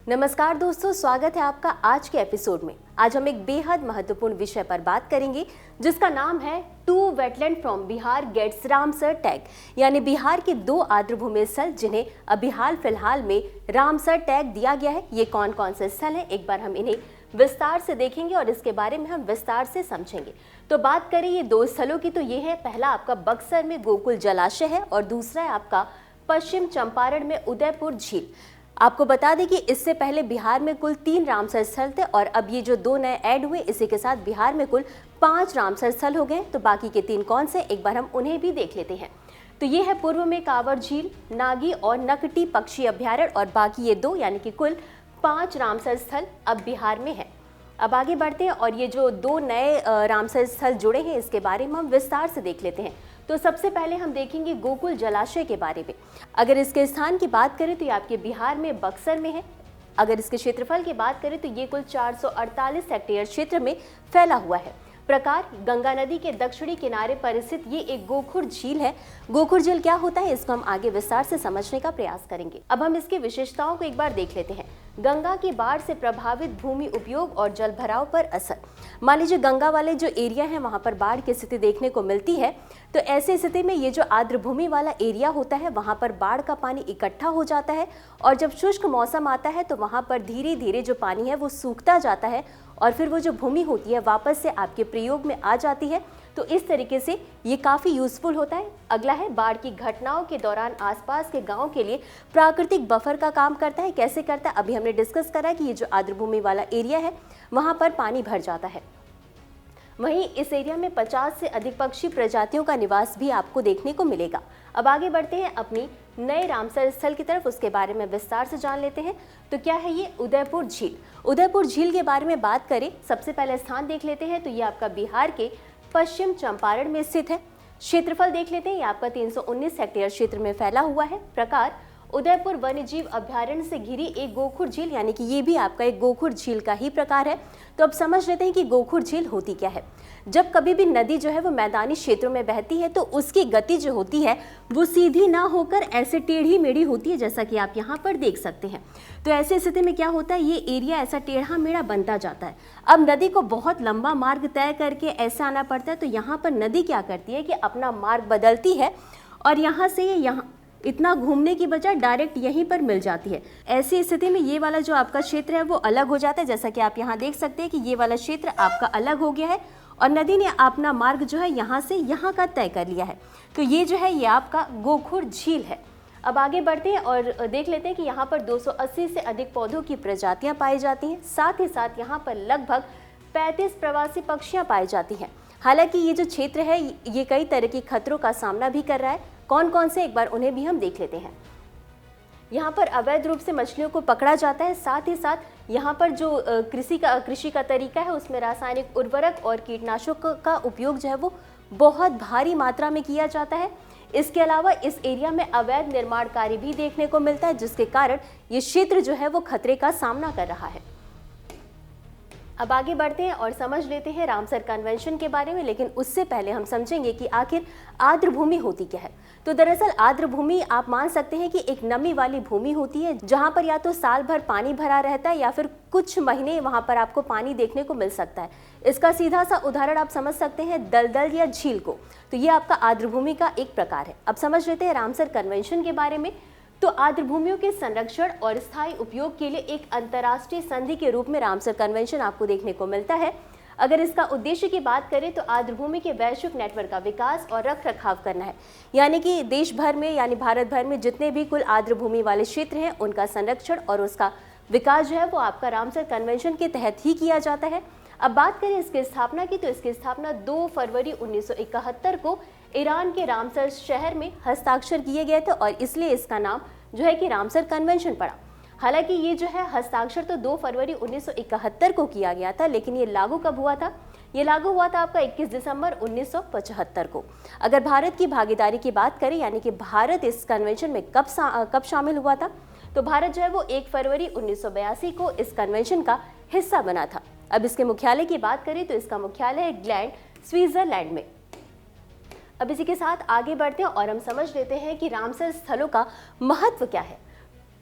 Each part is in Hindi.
नमस्कार दोस्तों, स्वागत है आपका आज के एपिसोड में। आज हम एक बेहद महत्वपूर्ण विषय पर बात करेंगे जिसका नाम है two wetland from Bihar gets Ramsar tag, यानी बिहार के 2 आर्द्रभूमि स्थल जिन्हें अभी हाल फिलहाल में रामसर टैग दिया गया है। ये कौन कौन से स्थल हैं, एक बार हम इन्हें विस्तार से देखेंगे और इसके बारे में हम विस्तार से समझेंगे। तो बात करें ये 2 स्थलों की तो ये है, पहला आपका बक्सर में गोकुल जलाशय है और दूसरा है आपका पश्चिम चंपारण में उदयपुर झील। आपको बता दें कि इससे पहले बिहार में कुल 3 रामसर स्थल थे और अब ये जो 2 नए ऐड हुए, इसी के साथ बिहार में कुल 5 रामसर स्थल हो गए। तो बाकी के 3 कौन से, एक बार हम उन्हें भी देख लेते हैं। तो ये है पूर्व में कांवर झील, नागी और नकटी पक्षी अभ्यारण्य और बाकी ये 2 यानी कि कुल 5 रामसर स्थल अब बिहार में है। अब आगे बढ़ते हैं और ये जो 2 नए रामसर स्थल जुड़े हैं इसके बारे में हम विस्तार से देख लेते हैं। तो सबसे पहले हम देखेंगे गोकुल जलाशय के बारे में। अगर इसके स्थान की बात करें तो ये आपके बिहार में बक्सर में है। अगर इसके क्षेत्रफल की बात करें तो ये कुल 448 हेक्टेयर क्षेत्र में फैला हुआ है। प्रकार, गंगा नदी के दक्षिणी किनारे पर स्थित ये एक गोखुर झील है। गोखुर झील क्या होता है इसको हम आगे विस्तार से समझने का प्रयास करेंगे। अब हम इसकी विशेषताओं को एक बार देख लेते हैं। गंगा की बाढ़ से प्रभावित भूमि उपयोग और जल भराव पर असर। मान लीजिए गंगा वाले जो एरिया है वहां पर बाढ़ की स्थिति देखने को मिलती है, तो ऐसी स्थिति में ये जो आर्द्र भूमि वाला एरिया होता है वहां पर बाढ़ का पानी इकट्ठा हो जाता है और जब शुष्क मौसम आता है तो वहां पर धीरे धीरे जो पानी है वो सूखता जाता है और फिर वो जो भूमि होती है वापस से आपके प्रयोग में आ जाती है। तो इस तरीके से ये काफ़ी यूजफुल होता है। अगला है बाढ़ की घटनाओं के दौरान आसपास के गांव के लिए प्राकृतिक बफर का काम करता है। कैसे करता है, अभी हमने डिस्कस करा कि ये जो आर्द्रभूमि वाला एरिया है वहां पर पानी भर जाता है। वहीं इस एरिया में 50 से अधिक पक्षी प्रजातियों का निवास भी आपको देखने को मिलेगा। अब आगे बढ़ते हैं अपनी नए रामसर स्थल की तरफ, उसके बारे में विस्तार से जान लेते हैं। तो क्या है ये उदयपुर झील। उदयपुर झील के बारे में बात करें, सबसे पहले स्थान देख लेते हैं। तो ये आपका बिहार के पश्चिम चंपारण में स्थित है। क्षेत्रफल देख लेते हैं, ये आपका 319 हेक्टेयर क्षेत्र में फैला हुआ है। प्रकार, उदयपुर वन्यजीव अभ्यारण्य से घिरी एक गोखुर झील, यानी कि ये भी आपका एक गोखुर झील का ही प्रकार है। तो अब समझ लेते हैं कि गोखुर झील होती क्या है। जब कभी भी नदी जो है वो मैदानी क्षेत्रों में बहती है तो उसकी गति जो होती है वो सीधी ना होकर ऐसे टेढ़ी मेढ़ी होती है, जैसा कि आप यहाँ पर देख सकते हैं। तो ऐसी स्थिति में क्या होता है, ये एरिया ऐसा टेढ़ा मेढ़ा बनता जाता है। अब नदी को बहुत लंबा मार्ग तय करके ऐसे आना पड़ता है, तो यहाँ पर नदी क्या करती है कि अपना मार्ग बदलती है और यहाँ से यहाँ इतना घूमने की बजाय डायरेक्ट यहीं पर मिल जाती है। ऐसी स्थिति में ये वाला जो आपका क्षेत्र है वो अलग हो जाता है, जैसा कि आप यहाँ देख सकते हैं कि ये वाला क्षेत्र आपका अलग हो गया है और नदी ने अपना मार्ग जो है यहाँ से यहाँ का तय कर लिया है। तो ये जो है ये आपका गोखुर झील है। अब आगे बढ़ते हैं और देख लेते हैं कि यहाँ पर 280 से अधिक पौधों की प्रजातियाँ पाई जाती हैं। साथ ही साथ यहाँ पर लगभग 35 प्रवासी पक्षियाँ पाई जाती हैं। हालांकि ये जो क्षेत्र है ये कई तरह की खतरों का सामना भी कर रहा है। कौन कौन से, एक बार उन्हें भी हम देख लेते हैं। यहाँ पर अवैध रूप से मछलियों को पकड़ा जाता है। साथ ही साथ यहाँ पर जो कृषि का तरीका है उसमें रासायनिक उर्वरक और कीटनाशकों का उपयोग जो है वो बहुत भारी मात्रा में किया जाता है। इसके अलावा इस एरिया में अवैध निर्माण कार्य भी देखने को मिलता है, जिसके कारण ये क्षेत्र जो है वो खतरे का सामना कर रहा है। अब आगे बढ़ते हैं और समझ लेते हैं रामसर कन्वेंशन के बारे में, लेकिन उससे पहले हम समझेंगे कि आखिर आर्द्रभूमि होती क्या है। तो दरअसल आर्द्रभूमि आप मान सकते हैं कि एक नमी वाली भूमि होती है जहां पर या तो साल भर पानी भरा रहता है या फिर कुछ महीने वहां पर आपको पानी देखने को मिल सकता है। इसका सीधा सा उदाहरण आप समझ सकते हैं दलदल या झील को। तो ये आपका आर्द्रभूमि का एक प्रकार है। अब समझ लेते हैं रामसर कन्वेंशन के बारे में। तो आर्द्रभूमियों के संरक्षण और स्थायी उपयोग के लिए एक अंतर्राष्ट्रीय संधि के रूप में रामसर कन्वेंशन आपको देखने को मिलता है। अगर इसका उद्देश्य की बात करें तो आर्द्रभूमि के वैश्विक नेटवर्क का विकास और रख रखाव करना है, यानी कि देश भर में यानी भारत भर में जितने भी कुल आर्द्रभूमि वाले क्षेत्र हैं उनका संरक्षण और उसका विकास जो है वो आपका रामसर कन्वेंशन के तहत ही किया जाता है। अब बात करें इसकी स्थापना की, तो इसकी स्थापना 2 फरवरी 1971 को ईरान के रामसर शहर में हस्ताक्षर किए गए थे और इसलिए इसका नाम जो है कि रामसर कन्वेंशन पड़ा। हालांकि ये जो है हस्ताक्षर तो 2 फरवरी 1971 को किया गया था, लेकिन ये लागू कब हुआ था? ये लागू हुआ था आपका 21 दिसंबर 1975 को। अगर भारत की भागीदारी की बात करें, यानी कि भारत इस कन्वेंशन में कब शामिल हुआ था, तो भारत जो है वो 1 फरवरी 1982 को इस कन्वेंशन का हिस्सा बना था। अब इसके मुख्यालय की बात करें तो इसका मुख्यालय है ग्लैंड, स्विट्जरलैंड में। अब इसी के साथ आगे बढ़ते हैं और हम समझ लेते हैं कि रामसर स्थलों का महत्व क्या है।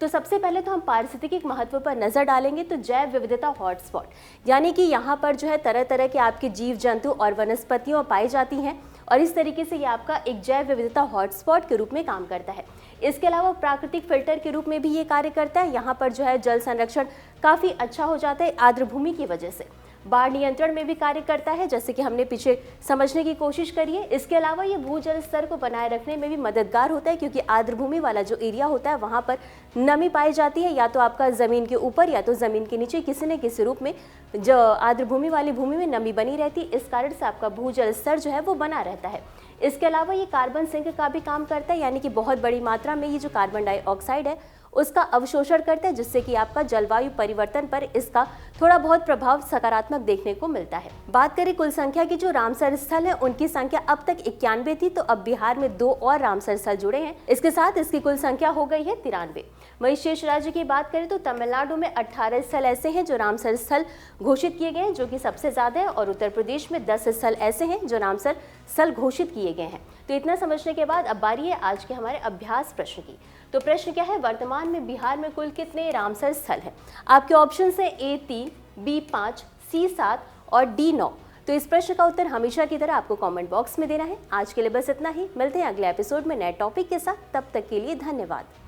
तो सबसे पहले तो हम पारिस्थितिक महत्व पर नजर डालेंगे। तो जैव विविधता हॉटस्पॉट, यानी कि यहाँ पर जो है तरह तरह के आपके जीव जंतु और वनस्पतियाँ पाई जाती हैं और इस तरीके से ये आपका एक जैव विविधता हॉटस्पॉट के रूप में काम करता है। इसके अलावा प्राकृतिक फिल्टर के रूप में भी ये कार्य करता है। यहाँ पर जो है जल संरक्षण काफ़ी अच्छा हो जाता है आर्द्र भूमि की वजह से। बाढ़ नियंत्रण में भी कार्य करता है, जैसे कि हमने पीछे समझने की कोशिश करी है। इसके अलावा ये भूजल स्तर को बनाए रखने में भी मददगार होता है, क्योंकि आर्द्र भूमि वाला जो एरिया होता है वहाँ पर नमी पाई जाती है, या तो आपका ज़मीन के ऊपर या तो ज़मीन के नीचे किसी न किसी रूप में जो आर्द्र भूमि वाली भूमि में नमी बनी रहती है। इस कारण से आपका भूजल स्तर जो है वो बना रहता है। इसके अलावा ये कार्बन सिंक का भी काम करता है, यानी कि बहुत बड़ी मात्रा में ये जो कार्बन डाइऑक्साइड है उसका अवशोषण करता है, जिससे कि आपका जलवायु परिवर्तन पर इसका थोड़ा बहुत प्रभाव सकारात्मक देखने को मिलता है। बात करें कुल संख्या की, जो रामसर स्थल है उनकी संख्या अब तक 91 थी, तो अब बिहार में 2 और रामसर स्थल जुड़े हैं। इसके साथ इसकी कुल संख्या हो गई है 93। वहीं शेष राज्य की बात करें तो तमिलनाडु में 18 स्थल ऐसे हैं जो रामसर स्थल घोषित किए गए हैं, जो कि सबसे ज्यादा है, और उत्तर प्रदेश में 10 स्थल ऐसे हैं जो रामसर स्थल घोषित किए गए हैं। तो इतना समझने के बाद अब बारी है आज के हमारे अभ्यास प्रश्न की। तो प्रश्न क्या है, वर्तमान में बिहार में कुल कितने रामसर स्थल हैं? आपके ऑप्शन है A3, B5, C7 और D9। तो इस प्रश्न का उत्तर हमेशा की तरह आपको कमेंट बॉक्स में देना है। आज के लिए बस इतना ही, मिलते हैं अगले एपिसोड में नए टॉपिक के साथ। तब तक के लिए धन्यवाद।